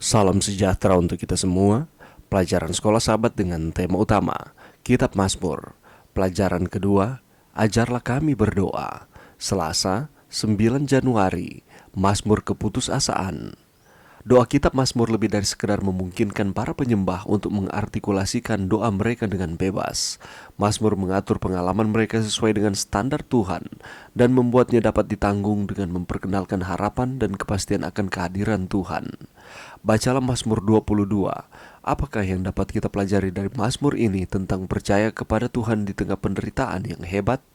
Salam sejahtera untuk kita semua. Pelajaran Sekolah Sahabat dengan tema utama Kitab Mazmur. Pelajaran kedua, ajarlah kami berdoa. Selasa, 9 Januari, Mazmur keputusasaan. Doa kitab Mazmur lebih dari sekedar memungkinkan para penyembah untuk mengartikulasikan doa mereka dengan bebas. Mazmur mengatur pengalaman mereka sesuai dengan standar Tuhan dan membuatnya dapat ditanggung dengan memperkenalkan harapan dan kepastian akan kehadiran Tuhan. Bacalah Mazmur 22. Apakah yang dapat kita pelajari dari Mazmur ini tentang percaya kepada Tuhan di tengah penderitaan yang hebat?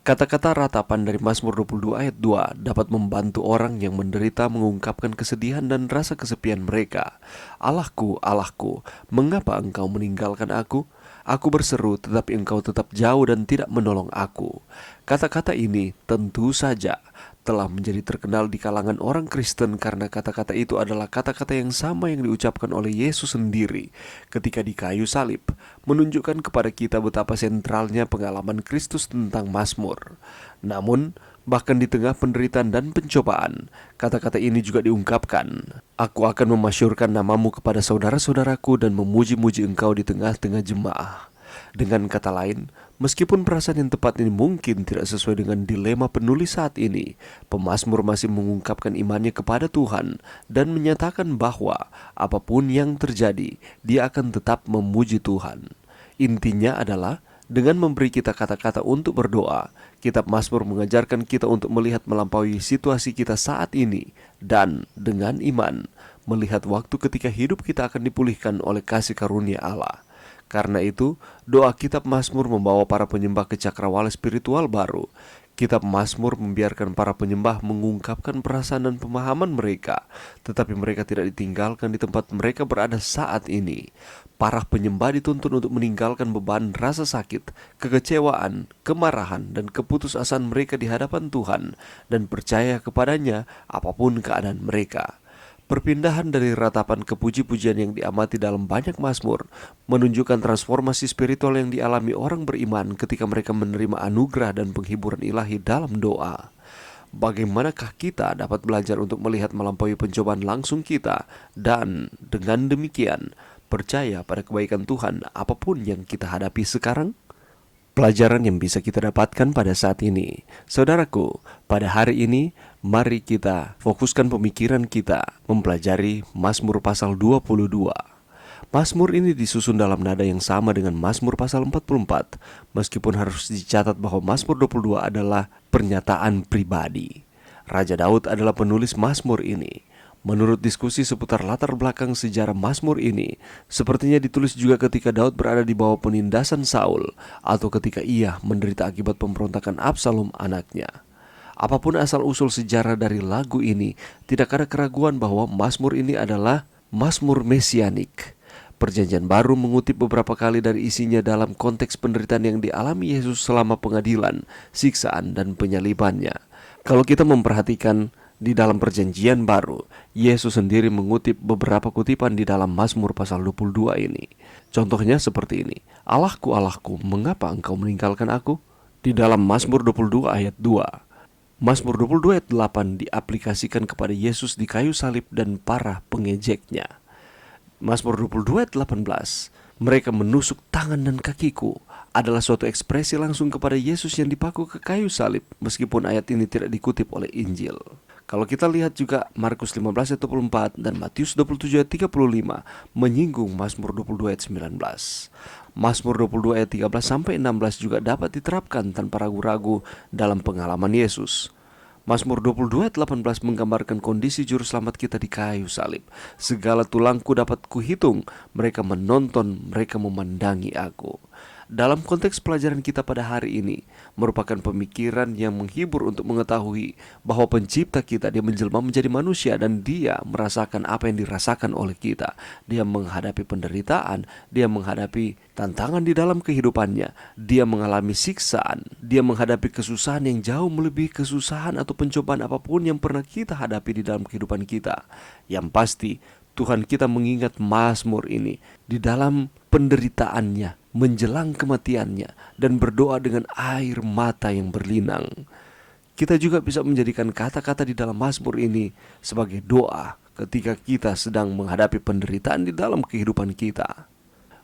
Kata-kata ratapan dari Mazmur 22 ayat 2 dapat membantu orang yang menderita mengungkapkan kesedihan dan rasa kesepian mereka. Allahku, Allahku, mengapa engkau meninggalkan aku? Aku berseru tetapi engkau tetap jauh dan tidak menolong aku. Kata-kata ini tentu saja telah menjadi terkenal di kalangan orang Kristen karena kata-kata itu adalah kata-kata yang sama yang diucapkan oleh Yesus sendiri ketika di kayu salib, menunjukkan kepada kita betapa sentralnya pengalaman Kristus tentang Mazmur. Namun, bahkan di tengah penderitaan dan pencobaan, kata-kata ini juga diungkapkan. Aku akan memasyurkan namamu kepada saudara-saudaraku dan memuji-muji engkau di tengah-tengah jemaah. Dengan kata lain, meskipun perasaan yang tepat ini mungkin tidak sesuai dengan dilema penulis saat ini, pemazmur masih mengungkapkan imannya kepada Tuhan dan menyatakan bahwa apapun yang terjadi, dia akan tetap memuji Tuhan. Intinya adalah dengan memberi kita kata-kata untuk berdoa, kitab Mazmur mengajarkan kita untuk melihat melampaui situasi kita saat ini dan dengan iman melihat waktu ketika hidup kita akan dipulihkan oleh kasih karunia Allah. Karena itu, doa kitab Mazmur membawa para penyembah ke cakrawala spiritual baru. Kitab Mazmur membiarkan para penyembah mengungkapkan perasaan dan pemahaman mereka, tetapi mereka tidak ditinggalkan di tempat mereka berada saat ini. Para penyembah dituntun untuk meninggalkan beban rasa sakit, kekecewaan, kemarahan, dan keputusasaan mereka di hadapan Tuhan dan percaya kepadanya apapun keadaan mereka. Perpindahan dari ratapan ke puji-pujian yang diamati dalam banyak mazmur menunjukkan transformasi spiritual yang dialami orang beriman ketika mereka menerima anugerah dan penghiburan ilahi dalam doa. Bagaimanakah kita dapat belajar untuk melihat melampaui pencobaan langsung kita dan dengan demikian percaya pada kebaikan Tuhan apapun yang kita hadapi sekarang? Pelajaran yang bisa kita dapatkan pada saat ini. Saudaraku, pada hari ini mari kita fokuskan pemikiran kita mempelajari Mazmur pasal 22. Mazmur ini disusun dalam nada yang sama dengan Mazmur pasal 44, meskipun harus dicatat bahwa Mazmur 22 adalah pernyataan pribadi. Raja Daud adalah penulis Mazmur ini. Menurut diskusi seputar latar belakang sejarah Mazmur ini, sepertinya ditulis juga ketika Daud berada di bawah penindasan Saul atau ketika ia menderita akibat pemberontakan Absalom anaknya. Apapun asal-usul sejarah dari lagu ini, tidak ada keraguan bahwa Mazmur ini adalah Mazmur mesianik. Perjanjian Baru mengutip beberapa kali dari isinya dalam konteks penderitaan yang dialami Yesus selama pengadilan, siksaan, dan penyalibannya. Kalau kita memperhatikan di dalam Perjanjian Baru, Yesus sendiri mengutip beberapa kutipan di dalam Mazmur pasal 22 ini. Contohnya seperti ini. Allahku, Allahku, mengapa engkau meninggalkan aku? Di dalam Mazmur 22 ayat 2. Mazmur 22 ayat 8 diaplikasikan kepada Yesus di kayu salib dan para pengejeknya. Mazmur 22 ayat 18. Mereka menusuk tangan dan kakiku adalah suatu ekspresi langsung kepada Yesus yang dipaku ke kayu salib, meskipun ayat ini tidak dikutip oleh Injil. Kalau kita lihat juga Markus 15 ayat 24 dan Matius 27 ayat 35 menyinggung Mazmur 22 ayat 19. Mazmur 22 ayat 13 sampai 16 juga dapat diterapkan tanpa ragu-ragu dalam pengalaman Yesus. Mazmur 22 ayat 18 menggambarkan kondisi juru selamat kita di kayu salib. Segala tulangku dapat kuhitung, mereka menonton, mereka memandangi aku. Dalam konteks pelajaran kita pada hari ini merupakan pemikiran yang menghibur untuk mengetahui bahwa pencipta kita, dia menjelma menjadi manusia dan dia merasakan apa yang dirasakan oleh kita. Dia menghadapi penderitaan, dia menghadapi tantangan di dalam kehidupannya, dia mengalami siksaan, dia menghadapi kesusahan yang jauh melebihi kesusahan atau pencobaan apapun yang pernah kita hadapi di dalam kehidupan kita. Yang pasti Tuhan kita mengingat Mazmur ini di dalam penderitaannya, menjelang kematiannya, dan berdoa dengan air mata yang berlinang. Kita juga bisa menjadikan kata-kata di dalam Mazmur ini sebagai doa ketika kita sedang menghadapi penderitaan di dalam kehidupan kita.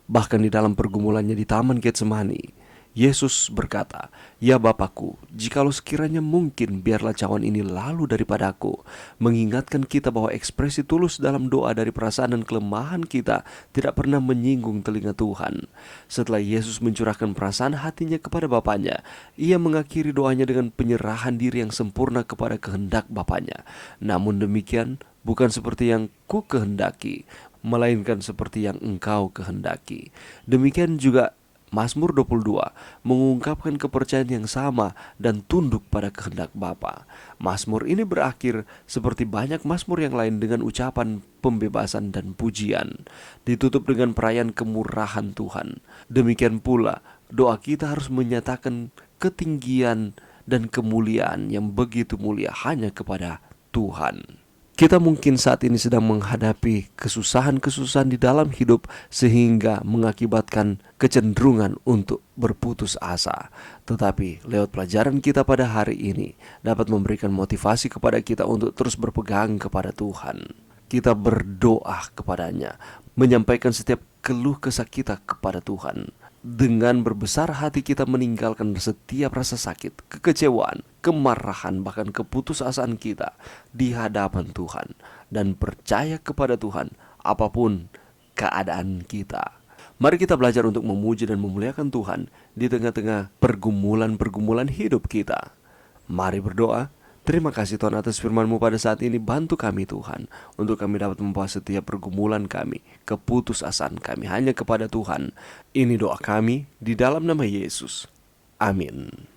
Bahkan di dalam pergumulannya di Taman Getsemani, Yesus berkata, "Ya Bapakku, jikalau sekiranya mungkin, biarlah cawan ini lalu daripadaku." Mengingatkan kita bahwa ekspresi tulus dalam doa dari perasaan dan kelemahan kita tidak pernah menyinggung telinga Tuhan. Setelah Yesus mencurahkan perasaan hatinya kepada Bapaknya, ia mengakhiri doanya dengan penyerahan diri yang sempurna kepada kehendak Bapaknya. Namun demikian, bukan seperti yang ku kehendaki, melainkan seperti yang engkau kehendaki. Demikian juga Mazmur 22 mengungkapkan kepercayaan yang sama dan tunduk pada kehendak Bapa. Mazmur ini berakhir seperti banyak mazmur yang lain dengan ucapan pembebasan dan pujian, ditutup dengan perayaan kemurahan Tuhan. Demikian pula doa kita harus menyatakan ketinggian dan kemuliaan yang begitu mulia hanya kepada Tuhan. Kita mungkin saat ini sedang menghadapi kesusahan-kesusahan di dalam hidup sehingga mengakibatkan kecenderungan untuk berputus asa. Tetapi lewat pelajaran kita pada hari ini dapat memberikan motivasi kepada kita untuk terus berpegang kepada Tuhan. Kita berdoa kepadanya, menyampaikan setiap keluh kesah kita kepada Tuhan. Dengan berbesar hati kita meninggalkan setiap rasa sakit, kekecewaan, kemarahan, bahkan keputusasaan kita di hadapan Tuhan, dan percaya kepada Tuhan apapun keadaan kita. Mari kita belajar untuk memuji dan memuliakan Tuhan di tengah-tengah pergumulan-pergumulan hidup kita. Mari berdoa. Terima kasih Tuhan atas firman-Mu pada saat ini. Bantu kami Tuhan, untuk kami dapat membawa setiap pergumulan kami, keputusasaan kami hanya kepada Tuhan. Ini doa kami di dalam nama Yesus. Amin.